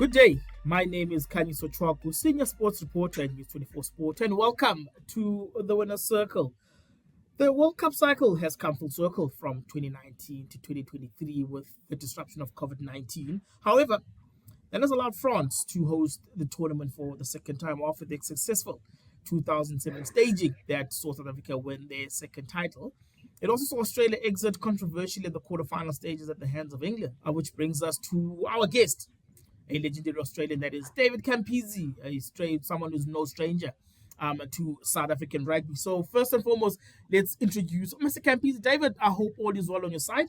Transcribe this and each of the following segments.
Good day. My name is Kani Sochwaku, Senior Sports Reporter at News 24 Sport, and welcome to the Winner's Circle. The World Cup cycle has come full circle from 2019 to 2023 with the disruption of COVID-19. However, that has allowed France to host the tournament for the second time after their successful 2007 staging that saw South Africa win their second title. It also saw Australia exit controversially in the quarterfinal stages at the hands of England, which brings us to our guest, a legendary Australian, that is David Campese, someone who's no stranger to South African rugby. So first and foremost, let's introduce Mr. Campese. David, I hope all is well on your side.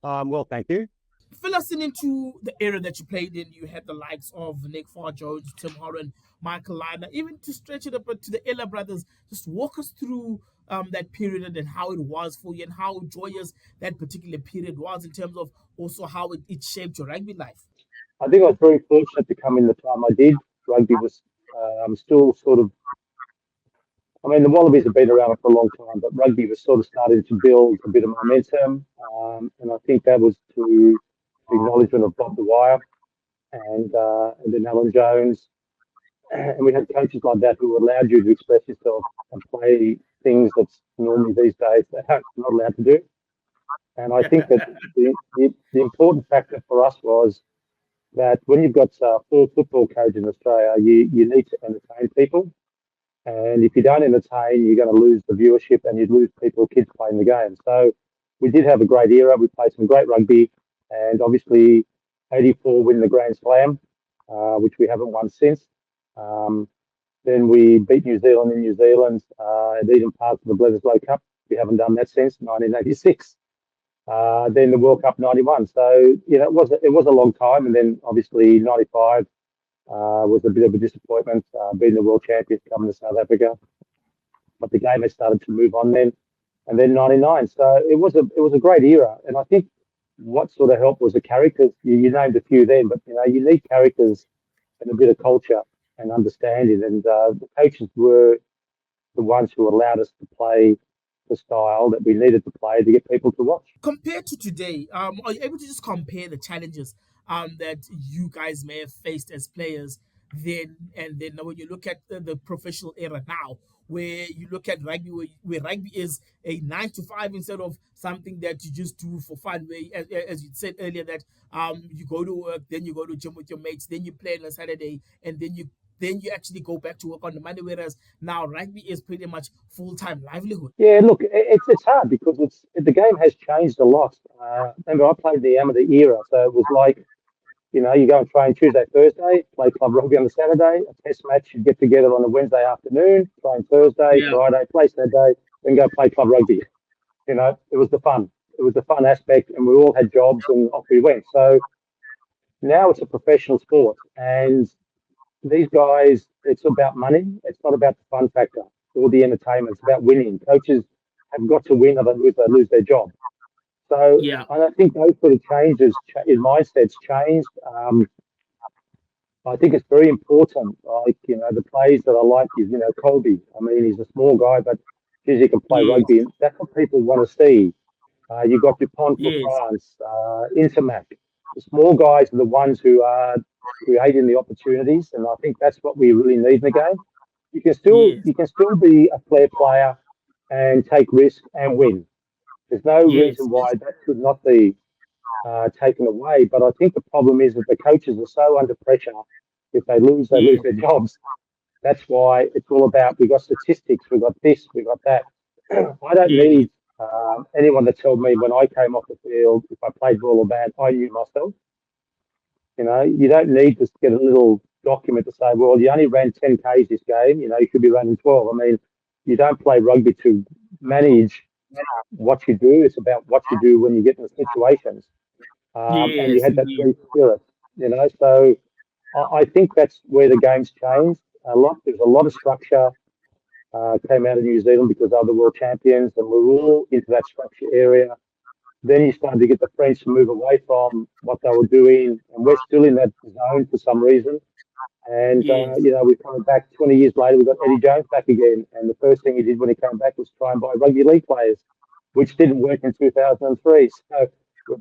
Well, thank you. Fill us into the era that you played in. You had the likes of Nick Farr-Jones, Tim Horan, Michael Lynagh, even to stretch it up to the Ella brothers. Just walk us through that period and how it was for you and how joyous that particular period was in terms of also how it shaped your rugby life. I think I was very fortunate to come in the time I did. Rugby was still sort of, the Wallabies have been around for a long time, but rugby was sort of starting to build a bit of momentum. And I think that was to the acknowledgement of Bob Dwyer and then Alan Jones. And we had coaches like that who allowed you to express yourself and play things that's normally these days they're not allowed to do. And I think that the important factor for us was that when you've got four football coaches in Australia, you need to entertain people. And if you don't entertain, you're going to lose the viewership and you'd lose kids playing the game. So we did have a great era. We played some great rugby. And obviously, 84 win the Grand Slam, which we haven't won since. Then we beat New Zealand in New Zealand and even parts of the Bledisloe Cup. We haven't done that since 1986. Then the World Cup 91. So, it was a long time. And then obviously 95 was a bit of a disappointment, being the world champions coming to South Africa. But the game has started to move on then. And then 99. So it was a great era. And I think what sort of helped was the characters. You named a few then, but, you need characters and a bit of culture and understanding. And the coaches were the ones who allowed us to play the style that we needed to play to get people to watch. Compared to today, are you able to just compare the challenges that you guys may have faced as players then and then when you look at the professional era now, where you look at rugby, where rugby is a 9 to 5 instead of something that you just do for fun, where, as you said earlier, that you go to work, then you go to gym with your mates, then you play on a Saturday, and then you actually go back to work on the Monday, whereas now rugby is pretty much full-time livelihood. Yeah, look, it's hard because the game has changed a lot. Remember, I played the amateur era, so it was like, you go and train Tuesday, Thursday, play club rugby on the Saturday, a test match, you get together on a Wednesday afternoon, train Thursday, Friday, play Saturday, then go play club rugby. It was the fun. It was the fun aspect, and we all had jobs, and off we went. So now it's a professional sport, and these guys, it's about money. It's not about the fun factor or the entertainment. It's about winning. Coaches have got to win, otherwise they lose their job. So and I think those sort of changes in mindsets changed. I think it's very important. Like, the players that I like is, Colby. He's a small guy, but geez, he can play rugby. And that's what people want to see. You've got Dupont for France, Intermac. The small guys are the ones who are creating the opportunities, and I think that's what we really need in the game. You can still be a flair player and take risk and win. There's no reason why that should not be taken away. But I think the problem is that the coaches are so under pressure. If they lose their jobs. That's why it's all about, we got statistics, we got this, we got that. I don't need anyone to tell me when I came off the field, if I played well or bad. I knew myself. You don't need to get a little document to say, well, you only ran 10 Ks this game, you should be running 12. You don't play rugby to manage what you do. It's about what you do when you get in the situations. And you had that great spirit, So I think that's where the game's changed a lot. There's a lot of structure came out of New Zealand because they're the world champions, and we're all into that structure area. Then you started to get the French to move away from what they were doing, and we're still in that zone for some reason. And, we're coming back 20 years later, we've got Eddie Jones back again. And the first thing he did when he came back was try and buy rugby league players, which didn't work in 2003. So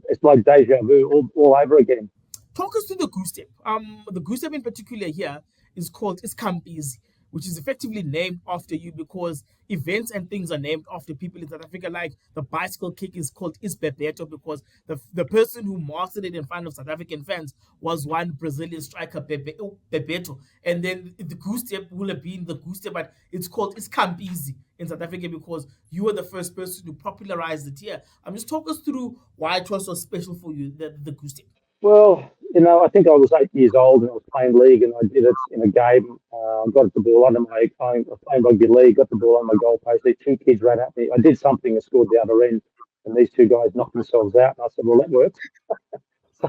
it's like deja vu all over again. Talk us through the goose step. The goose step in particular here is called Campese, which is effectively named after you because events and things are named after people in South Africa. Like the bicycle kick is called Bebeto because the person who mastered it in front of South African fans was one Brazilian striker, Bebeto. And then the goose step will have been the goose step, but it's called Campese in South Africa because you were the first person to popularize it here. Just talk us through why it was so special for you, the goose step. Well, I think I was 8 years old and I was playing league and I did it in a game. Got the ball under I was playing rugby league, got the ball on my goal post. These two kids ran at me. I did something and scored the other end, and these two guys knocked themselves out. And I said, well, that works. So,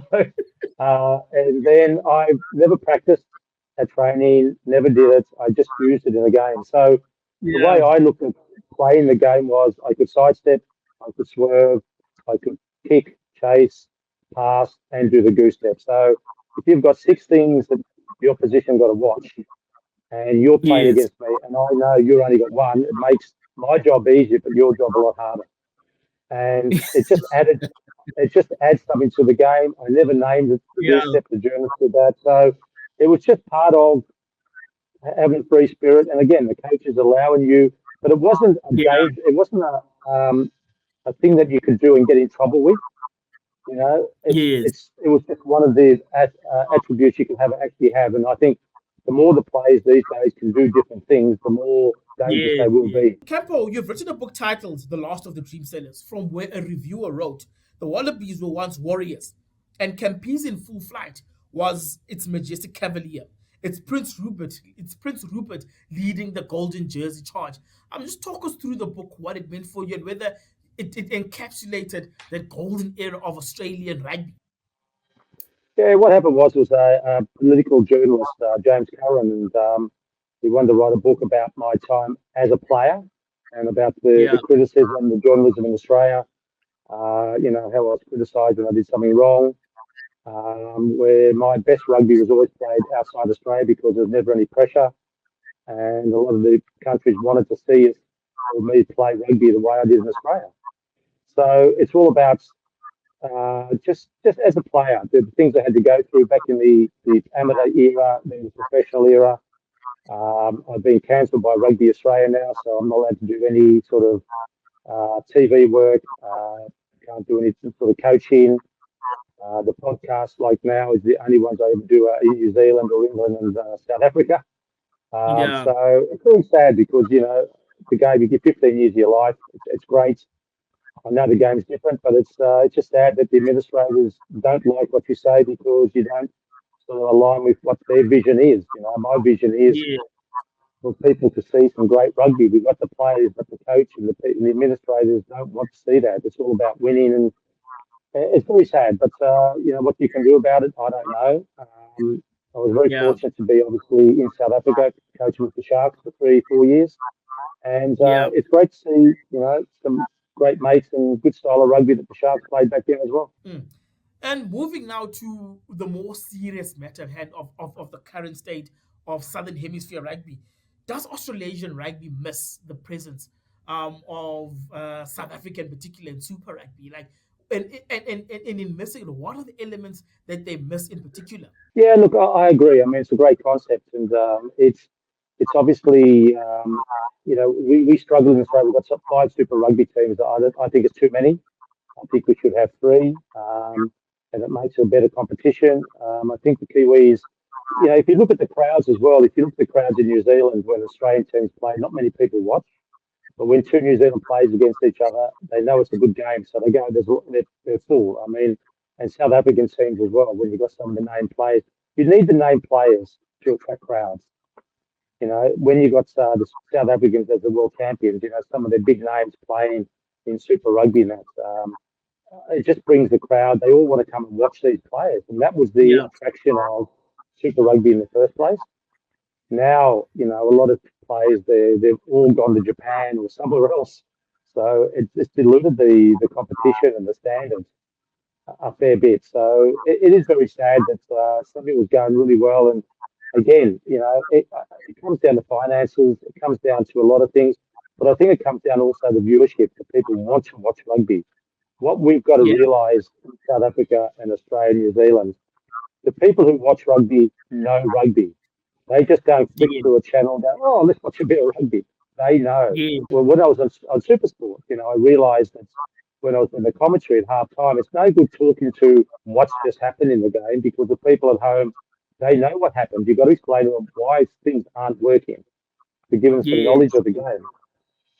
and then I never practiced at training, never did it. I just used it in a game. So the way Yeah. I looked at playing the game was I could sidestep, I could swerve, I could kick, chase, pass, and do the goose step. So if you've got six things that the opposition got to watch, and you're playing Yes. against me, and I know you've only got one, it makes my job easier, but your job a lot harder. And it just adds something to the game. I never named it the Yeah. goose step. The journalist did that, so it was just part of having a free spirit. And again, the coach is allowing you, but it wasn't a Yeah. danger. It wasn't a thing that you could do and get in trouble with. Yes. It was just one of the attributes you can actually have. And I think the more the players these days can do different things, the more dangerous Yes, they will yes. be. Campo, you've written a book titled The Last of the Dream Sellers, from where a reviewer wrote, the Wallabies were once warriors, and Campese in full flight was its majestic cavalier. It's Prince Rupert leading the golden jersey charge. Just talk us through the book, what it meant for you, and whether it encapsulated that golden era of Australian rugby. Yeah, what happened was a political journalist, James Curran, and he wanted to write a book about my time as a player and about the Yeah, criticism, the journalism in Australia. How I was criticised when I did something wrong. Where my best rugby was always played outside Australia because there was never any pressure, and a lot of the countries wanted to see us or me play rugby the way I did in Australia. So it's all about just as a player, the things I had to go through back in the amateur era, then the professional era. I've been cancelled by Rugby Australia now, so I'm not allowed to do any sort of TV work. Can't do any sort of coaching. The podcast, like now, is the only ones I ever do in New Zealand or England and South Africa. yeah, So it's really sad because, the game, you get 15 years of your life. It's great. I know the game's different, but it's just sad that the administrators don't like what you say because you don't sort of align with what their vision is. My vision is yeah, for people to see some great rugby. We've got the players, but the coach and the administrators don't want to see that. It's all about winning, and it's very sad. But what you can do about it, I don't know. I was very yeah, fortunate to be obviously in South Africa, coaching with the Sharks for 3 4 years, and yeah. it's great to see some great mates and good style of rugby that the Sharks played back then as well. Mm. And moving now to the more serious matter at hand of the current state of Southern Hemisphere rugby, does Australasian rugby miss the presence of South Africa in particular in Super Rugby? Like, and in missing it, what are the elements that they miss in particular? Yeah, look, I agree. I mean, it's a great concept, and it's obviously we struggle in Australia. We've got five Super Rugby teams. I think it's too many. I think we should have three, and it makes a better competition. I think the Kiwis, if you look at the crowds as well, if you look at the crowds in New Zealand when Australian teams play, not many people watch. But when two New Zealand players against each other, they know it's a good game, so they go. They're full. I mean, and South African teams as well. When you've got some of the name players, you need the name players to attract crowds. When you got the South Africans as the world champions, some of their big names playing in Super Rugby and that. It just brings the crowd. They all want to come and watch these players, and that was the Yeah, attraction of Super Rugby in the first place. Now, a lot of players they've all gone to Japan or somewhere else, so it's diluted the competition and the standards a fair bit. So it is very sad that something was going really well, and again, it comes down to finances. It comes down to a lot of things, but I think it comes down also to viewership. That people want to watch rugby. What we've got to yeah, realise in South Africa and Australia, New Zealand, the people who watch rugby know rugby. They just don't flick Yeah, through a channel and go, oh, let's watch a bit of rugby. They know. yeah, Well, when I was on Supersport, I realised that when I was in the commentary at half time, it's no good talking to what's just happened in the game because the people at home, they know what happened. You've got to explain to them why things aren't working to give them some knowledge yes, of the game.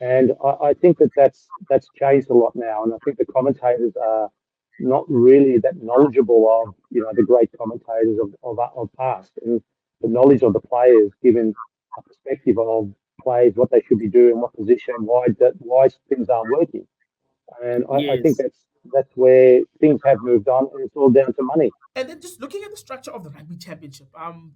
And I think that that's changed a lot now. And I think the commentators are not really that knowledgeable of the great commentators of past and the knowledge of the players, given a perspective of players, what they should be doing, what position, why things aren't working. And I think yes. that's where things have moved on, and it's all down to money. And then just looking at the structure of the rugby championship,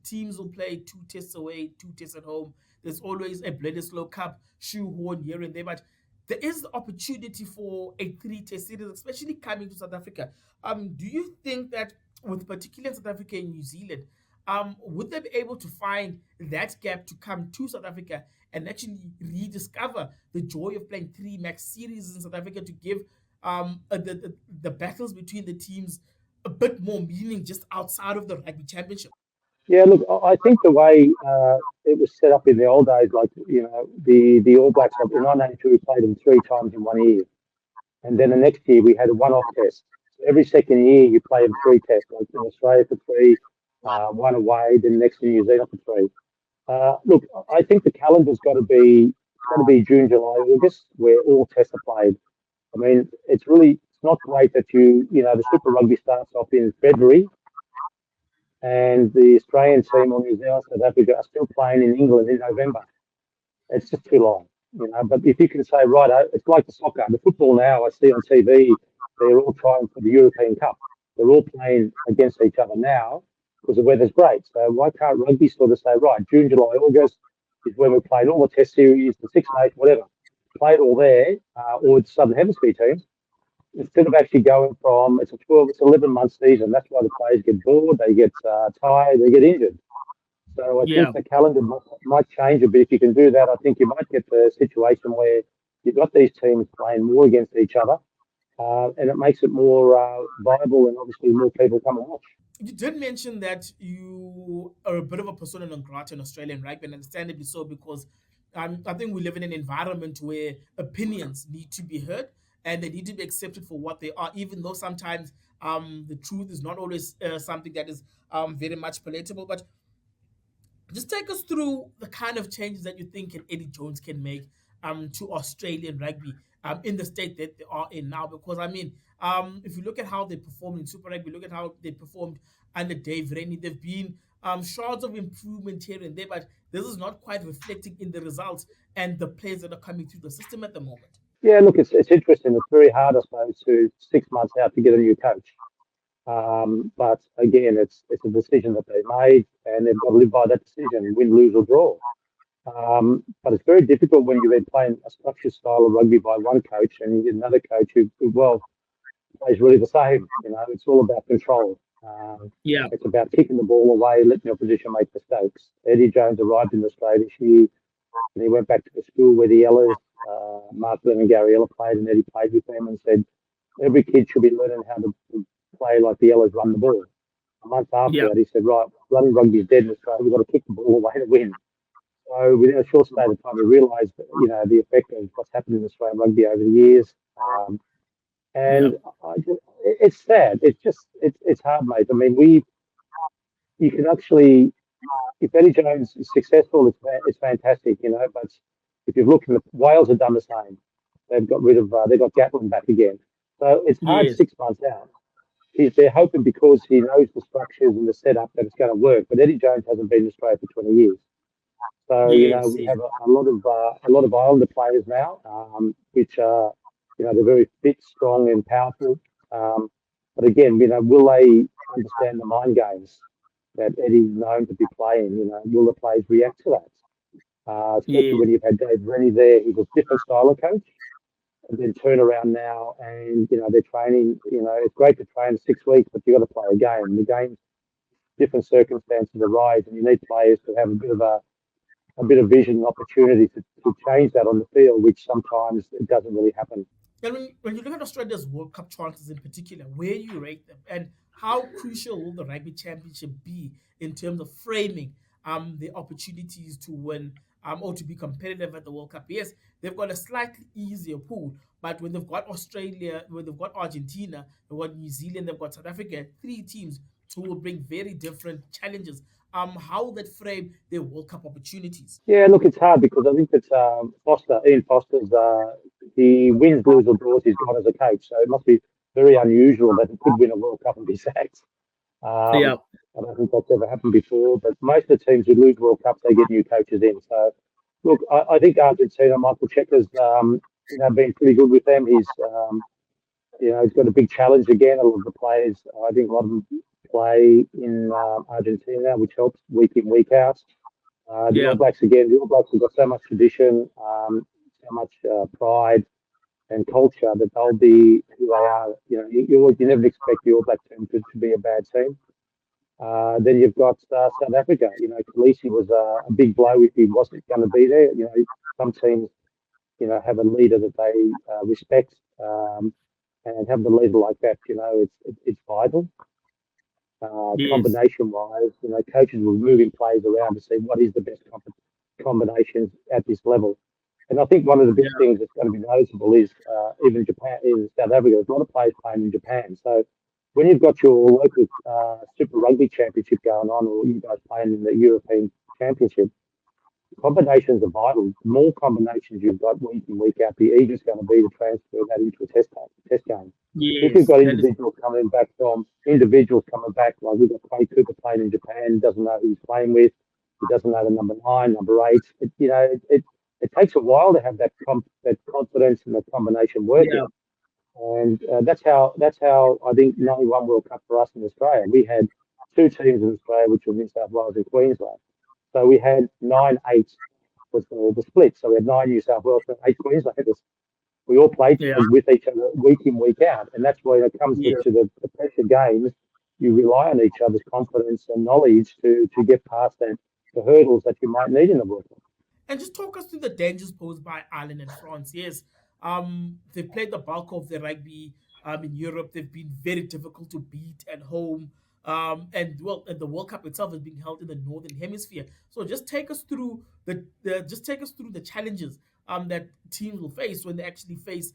teams will play two tests away, two tests at home. There's always a Bledisloe Cup shoehorn here and there, but there is the opportunity for a three-test series, especially coming to South Africa. Do you think that, with particularly in South Africa and New Zealand, would they be able to find that gap to come to South Africa and actually rediscover the joy of playing three max series in South Africa to give the battles between the teams a bit more meaning just outside of the rugby championship? Yeah, look, I think the way it was set up in the old days, like the All Blacks in 1992, we played them three times in 1 year. And then the next year we had a one-off test. So every second year you play in three tests, like in Australia for three, one away, then next in New Zealand for three. Look, I think the calendar's got to be June, July, August, where all tests are played. I mean, it's not great that the Super Rugby starts off in February and the Australian team or New Zealand, South Africa are still playing in England in November. It's just too long. But if you can say, right, it's like the soccer, the football now I see on TV, they're all trying for the European Cup. They're all playing against each other now because the weather's great. So why can't rugby sort of say, right, June, July, August is when we played all the test series, the Six Nations, whatever, play it all there, or the Southern Hemisphere teams, instead of actually going from, it's 11-month season. That's why the players get bored, they get tired, they get injured. So I think Yeah, the calendar might change a bit. If you can do that, I think you might get the situation where you've got these teams playing more against each other, and it makes it more viable, and obviously more people come and watch. you did mention that you are a bit of a persona non grata in Australian rugby, and understandably so, because I think we live in an environment where opinions need to be heard and they need to be accepted for what they are, even though sometimes the truth is not always something that is very much palatable. But just take us through the kind of changes that you think Eddie Jones can make to Australian rugby in the state that they are in now. Because I mean, if you look at how they performed in Super Rugby, look at how they performed under Dave Rennie, they've been shards of improvement here and there, but this is not quite reflecting in the results and the players that are coming through the system at the moment. Yeah, look, it's interesting. It's very hard, I suppose, to 6 months out to get a new coach. But again, it's a decision that they made, and they've got to live by that decision, win, lose, or draw. But it's very difficult when you've been playing a structured style of rugby by one coach and you get another coach who well, plays really the same. It's all about control. Yeah, It's about kicking the ball away, letting the opposition make mistakes. Eddie Jones arrived in Australia this year, and he went back to the school where the Ellas, Mark Glenn and Gary Ella played, and Eddie played with them and said, every kid should be learning how to play like the Ellas run the ball. A month after yeah, that, he said, right, running rugby is dead in Australia. We've got to kick the ball away to win. So within a short space of time, we realised, the effect of what's happened in Australian rugby over the years. yeah, And it's sad. It's hard, mate. I mean, you can actually, if Eddie Jones is successful, it's fantastic, But if you've looked, Wales have done the same. They've got Gatlin back again. So it's hard yes, 6 months out. They're hoping because he knows the structures and the setup that it's going to work. But Eddie Jones hasn't been in Australia for 20 years. So yes, we yes, have a lot of Islander players now, which are they're very fit, strong, and powerful. Um, but again, will they understand the mind games that Eddie's known to be playing? Will the players react to that? Especially yes, when you've had Dave Rennie there, he's a different style of coach, and then turn around now, and they're training. It's great to train 6 weeks, but you got to play a game. The game, different circumstances arise, and you need players to have a bit of vision and opportunity to change that on the field, which sometimes it doesn't really happen. And when you look at Australia's World Cup chances in particular, where do you rate them, and how crucial will the Rugby Championship be in terms of framing the opportunities to win or to be competitive at the World Cup? Yes, they've got a slightly easier pool, but when they've got Australia, when they've got Argentina, they've got New Zealand, they've got South Africa, three teams who will bring very different challenges. How will that frame their World Cup opportunities? Yeah, look, it's hard because I think that Ian Foster's, he wins, lose or draws. He's gone as a coach, so it must be very unusual that he could win a World Cup and be sacked. Um, Yeah, I don't think that's ever happened before. But most of the teams who lose World Cups, they get new coaches in. So, look, I think Argentina, Michael Cheika's, been pretty good with them. He's got a big challenge again. A lot of the players, I think, a lot of them play in Argentina, which helps week in, week out. The All yeah, Blacks again. The All Blacks have got so much tradition, so much pride and culture that they'll be who they are. You never expect the All Black team to be a bad team. Then you've got South Africa. Khaleesi was a big blow if he wasn't going to be there. Some teams, have a leader that they respect, and have the leader like that. It's vital. yes, Combination wise, coaches were moving players around to see what is the best combinations at this level. And I think one of the big yeah, things that's going to be noticeable is even Japan, in South Africa, there's a lot of players playing in Japan. So when you've got your local Super Rugby Championship going on, or you guys playing in the European Championship, combinations are vital. The more combinations you've got week in, week out, the easier it's going to be to transfer that into a test game. If you've yes. got That is individuals coming back, like we've got Clay Cooper playing in Japan, doesn't know who he's playing with, he doesn't know the number nine, number eight. It takes a while to have that confidence and the combination yeah, working. And that's how I think 91 World Cup for us in Australia. We had two teams in Australia, which were New South Wales and Queensland. So we had 9-8 was the split. So we had nine New South Wales and eight Queenslanders. We all played yeah, with each other week in, week out. And that's where it comes yeah. to the pressure games. You rely on each other's confidence and knowledge to get past the hurdles that you might need in the World Cup. And just talk us through the dangers posed by Ireland and France. Yes, they've played the bulk of their rugby in Europe. They've been very difficult to beat at home. And the World Cup itself is being held in the Northern Hemisphere. So just take us through the challenges that teams will face when they actually face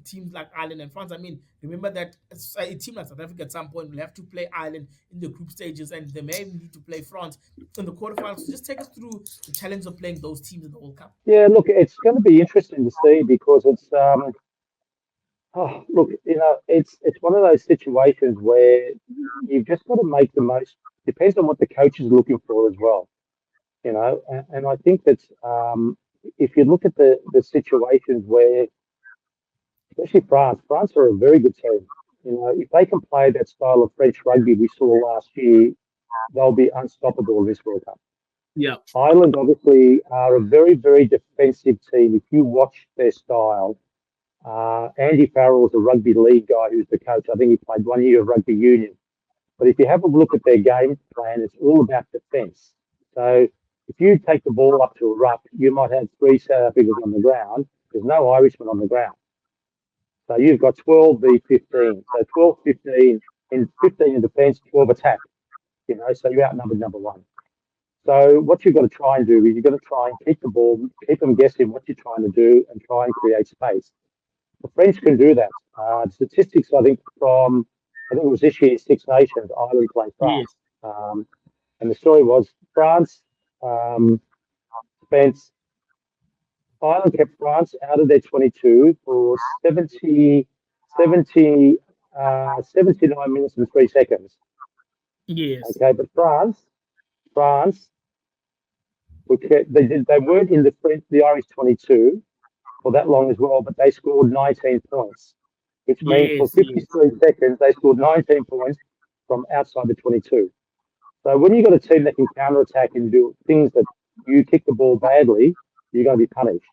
teams like Ireland and France. I mean, remember that a team like South Africa at some point will have to play Ireland in the group stages, and they may need to play France in the quarterfinals. So just take us through the challenge of playing those teams in the World Cup. Yeah, look, it's going to be interesting to see because look, it's one of those situations where you've just got to make the most. Depends on what the coach is looking for as well, and I think that if you look at the situations where, especially France are a very good team. If they can play that style of French rugby we saw last year, they'll be unstoppable in this World Cup. Yeah. Ireland obviously are a very, very defensive team. If you watch their style, Andy Farrell is a rugby league guy who's the coach. I think he played 1 year of rugby union. But if you have a look at their game plan, it's all about defence. So if you take the ball up to a ruck, you might have three South Africans on the ground. There's no Irishmen on the ground. So you've got 12 v 15. So 12, 15 in 15 in defence, 12 attack. So you're outnumbered number one. So what you've got to try and do is you've got to try and keep the ball, keep them guessing what you're trying to do, and try and create space. The French can do that. Statistics, I think it was this year, Six Nations, Ireland played France. Yes. And the story was France um, spent, Ireland kept France out of their 22 for 79 minutes and 3 seconds. Yes. Okay, but France, they weren't in the Irish 22 for that long as well, but they scored 19 points, which means for Yes. Yes. 53 seconds, they scored 19 points from outside the 22. So when you've got a team that can counter attack and do things that you kick the ball badly, you're going to be punished.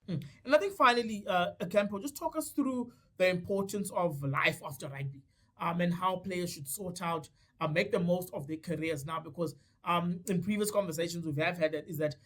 And I think finally, Campo, just talk us through the importance of life after rugby, and how players should sort out, make the most of their careers now. Because in previous conversations we have had, that is that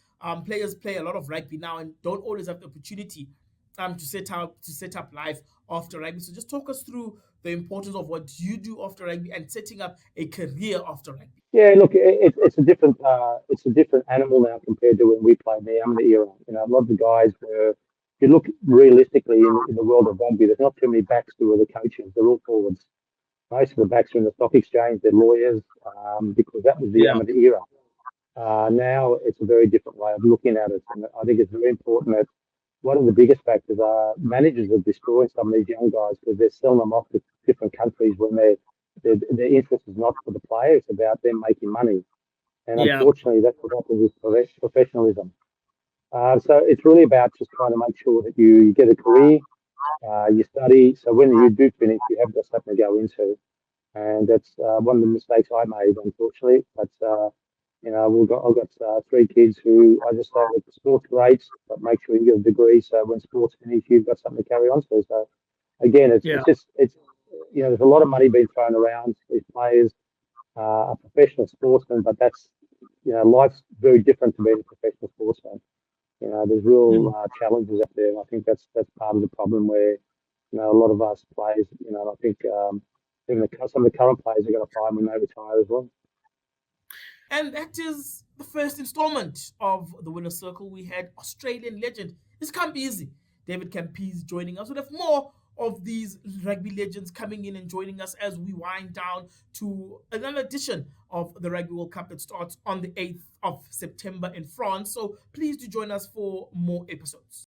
players play a lot of rugby now and don't always have the opportunity to set up life after rugby. So just talk us through the importance of what you do after rugby and setting up a career after rugby. Yeah, look, it's a different animal now compared to when we played the amateur era. You know, a lot of the guys were. If you look realistically in the world of rugby, there's not too many backs who are the coaches. They're all forwards. Most of the backs are in the stock exchange. They're lawyers because that was the Yeah, amateur era. Now it's a very different way of looking at it, and I think it's very important that one of the biggest factors are managers are destroying some of these young guys because they're selling them off to different countries when their interest is not for the player; it's about them making money. And yeah, unfortunately, that's what happens with professionalism. So it's really about just trying to make sure that you get a career, you study. So when you do finish, you have got something to go into. And that's one of the mistakes I made, unfortunately. But you know, I've got three kids who I just say, look, sport's great, but make sure you get a degree. So when sports finish, you've got something to carry on to. So again, yeah. it's you know, there's a lot of money being thrown around. These players are professional sportsmen, but that's you know, life's very different to being a professional sportsman. You know, there's real Mm. challenges up there, and I think that's part of the problem where you know a lot of us players, you know, I think even some of the current players are going to find when they retire as well. And that is the first installment of the Winner's Circle. We had Australian legend. This can't be easy. David Campese joining us. We'll have more of these rugby legends coming in and joining us as we wind down to another edition of the Rugby World Cup that starts on the 8th of September in France. So please do join us for more episodes.